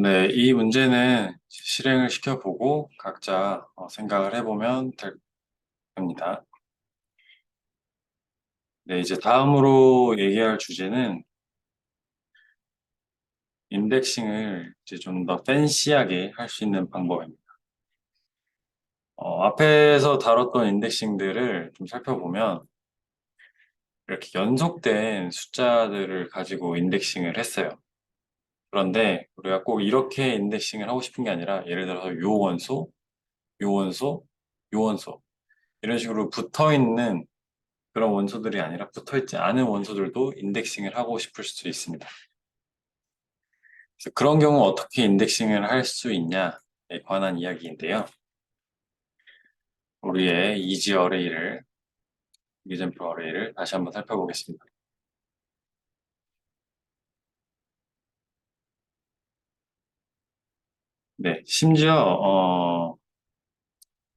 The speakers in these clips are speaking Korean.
네, 이 문제는 실행을 시켜보고 각자 생각을 해보면 됩니다. 네, 이제 다음으로 얘기할 주제는 인덱싱을 이제 좀 더 팬시하게 할 수 있는 방법입니다. 앞에서 다뤘던 인덱싱들을 좀 살펴보면 이렇게 연속된 숫자들을 가지고 인덱싱을 했어요. 그런데 우리가 꼭 이렇게 인덱싱을 하고 싶은 게 아니라 예를 들어서 요 원소, 요 원소, 요 원소 이런 식으로 붙어 있는 그런 원소들이 아니라 붙어있지 않은 원소들도 인덱싱을 하고 싶을 수 있습니다. 그래서 그런 경우 어떻게 인덱싱을 할 수 있냐에 관한 이야기인데요. 우리의 이지 어레이를, 이그젠플 어레이를 다시 한번 살펴보겠습니다. 네, 심지어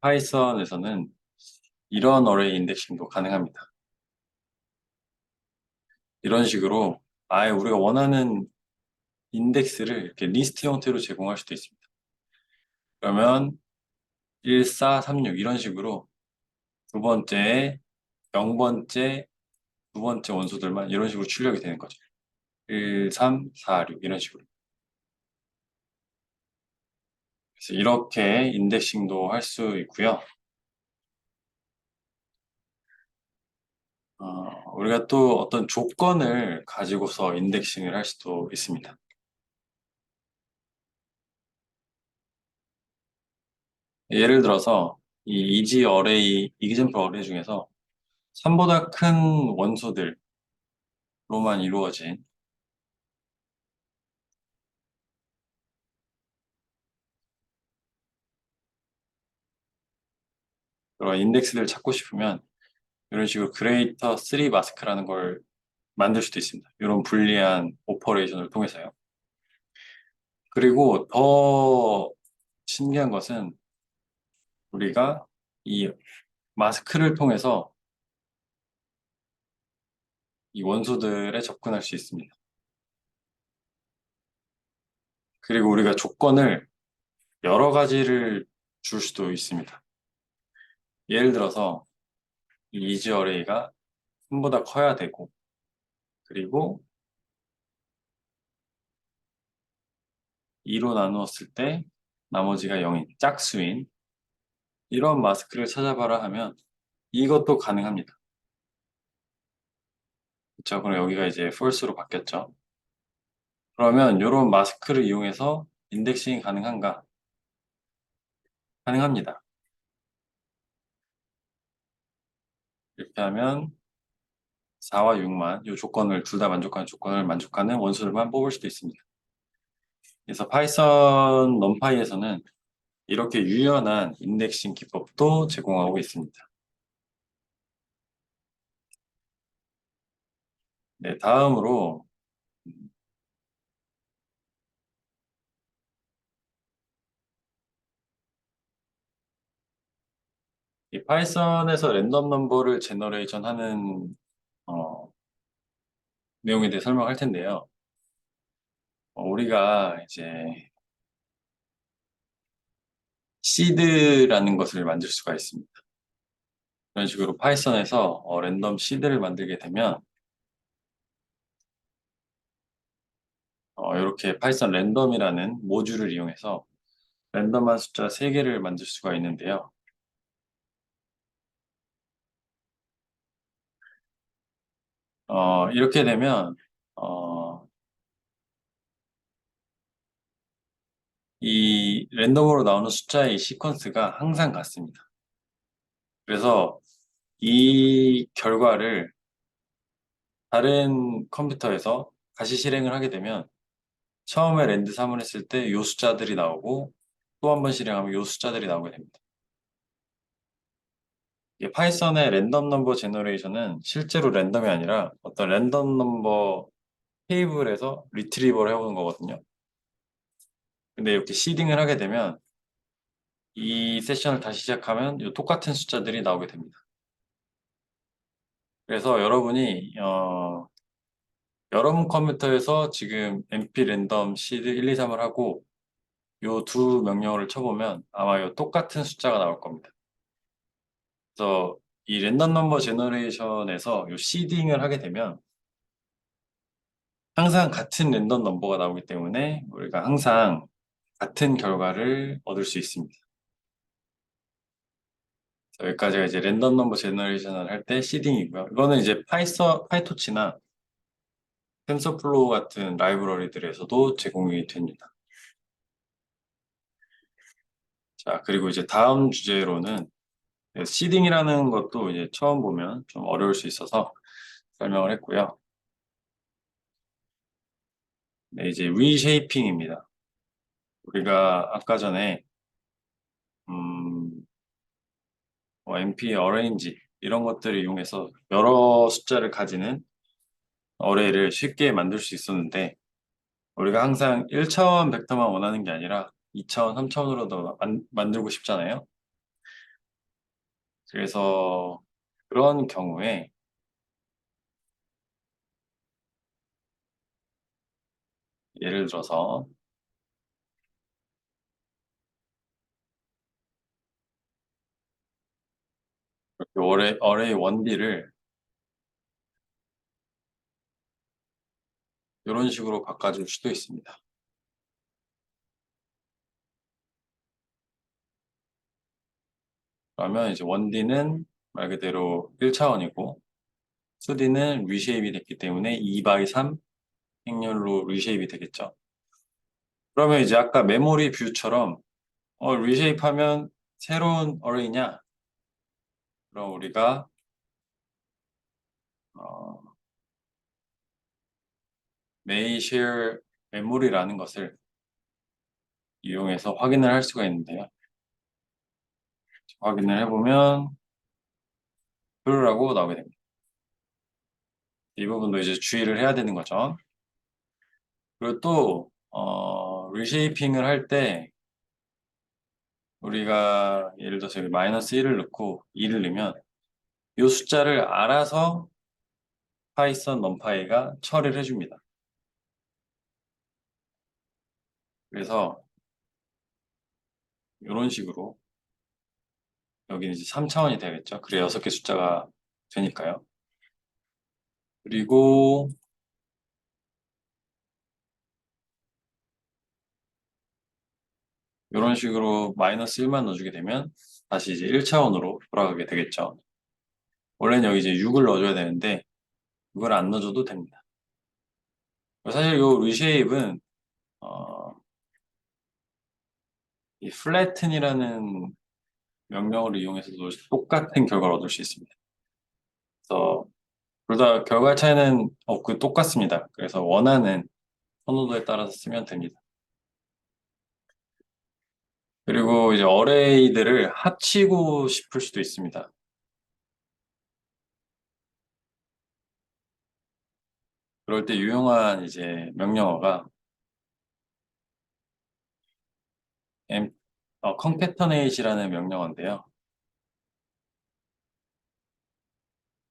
파이썬에서는 이런 어레이 인덱싱도 가능합니다. 이런 식으로 아예 우리가 원하는 인덱스를 이렇게 리스트 형태로 제공할 수도 있습니다. 그러면 1, 4, 3, 6 이런 식으로 두 번째, 0번째, 두 번째 원소들만 이런 식으로 출력이 되는 거죠. 1, 3, 4, 6 이런 식으로. 그래서 이렇게 인덱싱도 할 수 있고요. 우리가 또 어떤 조건을 가지고서 인덱싱을 할 수도 있습니다. 예를 들어서 이 이지 어레이, 이그젠플 어레이 중에서 3보다 큰 원소들로만 이루어진 그런 인덱스들을 찾고 싶으면 이런 식으로 그레이터 3 마스크라는 걸 만들 수도 있습니다. 이런 불리한 오퍼레이션을 통해서요. 그리고 더 신기한 것은 우리가 이 마스크를 통해서 이 원소들에 접근할 수 있습니다. 그리고 우리가 조건을 여러 가지를 줄 수도 있습니다. 예를 들어서 이 이지 어레이가 3보다 커야 되고 그리고 2로 나누었을 때 나머지가 0인 짝수인 이런 마스크를 찾아봐라 하면 이것도 가능합니다. 그렇죠? 그럼 여기가 이제 false로 바뀌었죠. 그러면 이런 마스크를 이용해서 인덱싱이 가능한가? 가능합니다. 이렇게 하면 4와 6만 이 조건을 둘 다 만족하는 조건을 만족하는 원소들만 뽑을 수도 있습니다. 그래서 파이썬 넘파이에서는 이렇게 유연한 인덱싱 기법도 제공하고 있습니다. 네, 다음으로 이 파이썬에서 랜덤 넘버를 제너레이션 하는 내용에 대해 설명할 텐데요. 우리가 이제 시드라는 것을 만들 수가 있습니다. 이런 식으로 파이썬에서 랜덤 시드를 만들게 되면 이렇게 파이썬 랜덤이라는 모듈을 이용해서 랜덤한 숫자 3개를 만들 수가 있는데요. 이렇게 되면 어, 이 랜덤으로 나오는 숫자의 시퀀스가 항상 같습니다. 그래서 이 결과를 다른 컴퓨터에서 다시 실행을 하게 되면 처음에 랜드 3을 했을 때 이 숫자들이 나오고 또 한 번 실행하면 이 숫자들이 나오게 됩니다. 이 파이썬의 랜덤 넘버 제너레이션은 실제로 랜덤이 아니라 어떤 랜덤 넘버 테이블에서 리트리버를 해오는 거거든요. 근데 이렇게 시딩을 하게 되면 이 세션을 다시 시작하면 이 똑같은 숫자들이 나오게 됩니다. 그래서 여러분이 여러분 컴퓨터에서 지금 np 랜덤 시드 1, 2, 3을 하고 요 두 명령어를 쳐보면 아마 요 똑같은 숫자가 나올 겁니다. 그래서 이 랜덤 넘버 제너레이션에서 요 시딩을 하게 되면 항상 같은 랜덤 넘버가 나오기 때문에 우리가 항상 같은 결과를 얻을 수 있습니다. 여기까지가 이제 랜덤 넘버 제너레이션을 할 때 시딩이고요. 이거는 이제 파이토치나 텐서플로우 같은 라이브러리들에서도 제공이 됩니다. 자, 그리고 이제 다음 주제로는 시딩이라는 것도 이제 처음 보면 좀 어려울 수 있어서 설명을 했고요. 네, 이제 리쉐이핑입니다. 우리가 아까 전에 MP 어레인지 이런 것들을 이용해서 여러 숫자를 가지는 어레이를 쉽게 만들 수 있었는데 우리가 항상 1차원 벡터만 원하는 게 아니라 2차원, 3차원으로도 만들고 싶잖아요. 그래서 그런 경우에 예를 들어서 이렇게 어레이 1D를 이런 식으로 바꿔줄 수도 있습니다. 그러면 이제 1D는 말 그대로 1차원이고 2D는 리쉐입이 됐기 때문에 2x3 행렬로 리쉐입이 되겠죠. 그러면 이제 아까 메모리 뷰처럼 리쉐입 하면 새로운 어레이냐? 그럼 우리가 어, may share memory라는 것을 이용해서 확인을 할 수가 있는데요. 확인을 해보면 true라고 나오게 됩니다. 이 부분도 이제 주의를 해야 되는 거죠. 그리고 또 리쉐이핑을 할 때 우리가 예를 들어서 여기 마이너스 1을 넣고 2를 넣으면 이 숫자를 알아서 파이썬 넘파이가 처리를 해줍니다. 그래서 이런 식으로 여기는 이제 3차원이 되겠죠. 그래 6개 숫자가 되니까요. 그리고 이런 식으로 마이너스 1만 넣어주게 되면 다시 이제 1차원으로 돌아가게 되겠죠. 원래는 여기 이제 6을 넣어줘야 되는데 6을 안 넣어줘도 됩니다. 사실 이 리쉐입은 이 flatten이라는 명령어를 이용해서도 똑같은 결과를 얻을 수 있습니다. 그래서 둘 다 결과 차이는 없고 똑같습니다. 그래서 원하는 선호도에 따라서 쓰면 됩니다. 그리고 이제 어레이들을 합치고 싶을 수도 있습니다. 그럴 때 유용한 이제 명령어가 concatenate이라는 명령어인데요.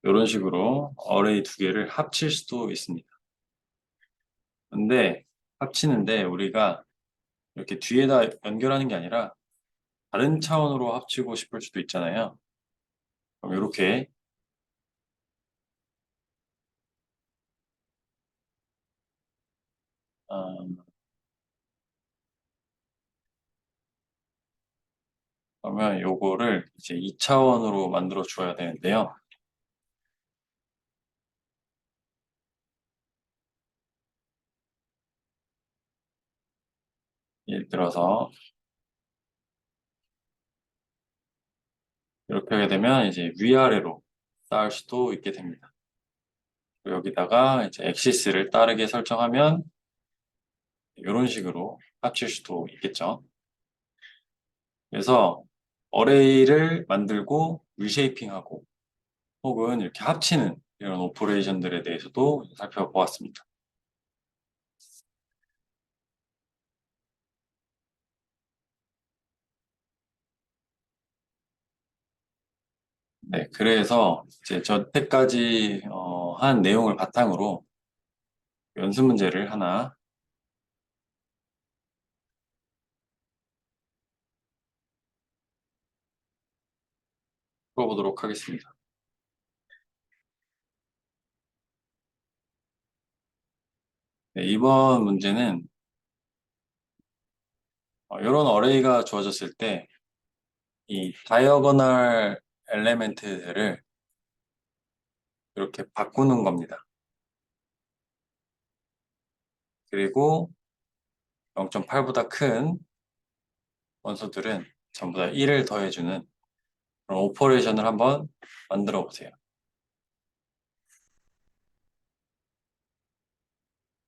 이런 식으로 어레이 두 개를 합칠 수도 있습니다. 근데 합치는데 우리가 이렇게 뒤에다 연결하는 게 아니라 다른 차원으로 합치고 싶을 수도 있잖아요. 그럼 이렇게 그러면 요거를 이제 2차원으로 만들어 줘야 되는데요. 예를 들어서 이렇게 하게 되면 이제 위아래로 쌓을 수도 있게 됩니다. 여기다가 이제 엑시스를 따르게 설정하면 이런 식으로 합칠 수도 있겠죠. 그래서 어레이를 만들고 리쉐이핑하고 혹은 이렇게 합치는 이런 오퍼레이션들에 대해서도 살펴보았습니다. 네, 그래서 이제 저때까지 한 내용을 바탕으로 연습 문제를 하나 풀어보도록 하겠습니다. 네, 이번 문제는 이런 어레이가 주어졌을 때 이 다이어고널 엘레멘트들을 이렇게 바꾸는 겁니다. 그리고 0.8보다 큰 원소들은 전부 다 1을 더해주는 그런 오퍼레이션을 한번 만들어 보세요.